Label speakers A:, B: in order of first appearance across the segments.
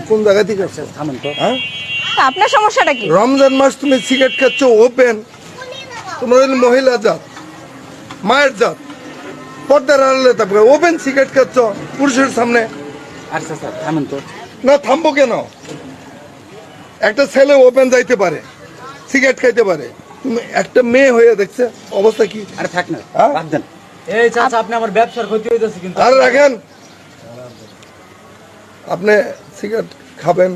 A: কোন জায়গা থেকে আসছো? হ্যাঁ,
B: আপনার সমস্যাটা কি?
A: রমজান মাস তুমি সিগারেট খাচ্ছ ওপেন, তোমরা মহিলা জাত, মায়ের জাত, পর্দার আড়ালে তারপরে ওপেন সিগারেট খাচ্ছ পুরুষের সামনে।
C: আচ্ছা স্যার থামেন তো।
A: না থামবো কেন? একটা ছেলে ওপেন যাইতে পারে, সিগারেট খাইতে পারে, তুমি একটা মেয়ে হয়ে দেখছে অবস্থা কি?
C: আরে থাক না,
A: হ্যাঁ?
C: বাদ দেন। এই চাচা আপনি আমার ব্যবসার ক্ষতি হইতেছে কিন্তু।
A: আর রাখেন, আপনি সিগারেট খাবেন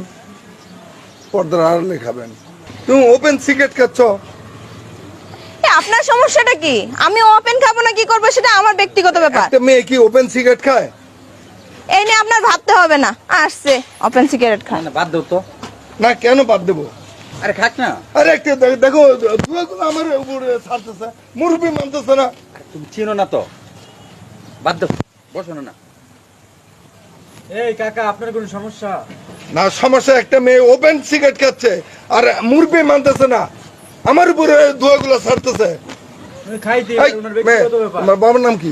A: পর্দার আড়ালে খাবেন, তুমি ওপেন সিগারেট খাচ্ছ।
B: আপনার সমস্যাটা কি? আমি ওপেন খাবো না কি করবো সেটা আমার ব্যক্তিগত ব্যাপার।
A: একটা মেয়ে কি ওপেন সিগারেট খায়?
B: এই নিয়ে আপনার ভাবতে হবে না। আসছে ওপেন সিগারেট
C: না
B: খায়।
C: না বাদ দাও তো।
A: না কেন বাদ দেবো?
C: আরে খাক না।
A: আরে একটা দেখো ধুয়াগুলো আমার উপরে ছাড়তেছে, মুরব্বী মানতেছে না।
C: আরে তুমি চিনো না তো, বাদ দাও, বসো না। এই কাকা আপনার কোনো সমস্যা?
A: না সমস্যা, একটা মেয়ে ওপেন সিগারেট খাচ্ছে আর মুরব্বী মানতেছে না, আমার উপরে ধোঁয়াগুলো ছাড়তেছে।
C: খাইতে
A: এই, মেয়ে, তোমার বাবার নাম কি?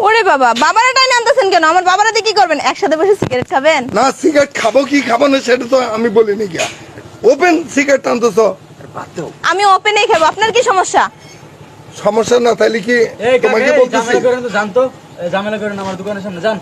B: ওরে বাবা, বাবারা টাইনে আনতেছেন কেন? আমার বাবারা দিয়ে কি করবেন? একসাথে বসে সিগারেট খাবেন?
A: না সিগারেট খাবো কি খাবো না সেটা তো আমি বলিনি। গিয়া ওপেন সিগারেট আনতেছ,
C: বাদ দাও।
B: আমি ওপেনেই খাবো। আপনার কি সমস্যা?
A: সমস্যা না তাইলে কি
C: এই কাকা
A: তোমাকে
C: এই
A: বলতেছি?
C: ঝামেলা করেন তো, জান তো। এই ঝামেলা করেন আমার দোকানের সামনে যান।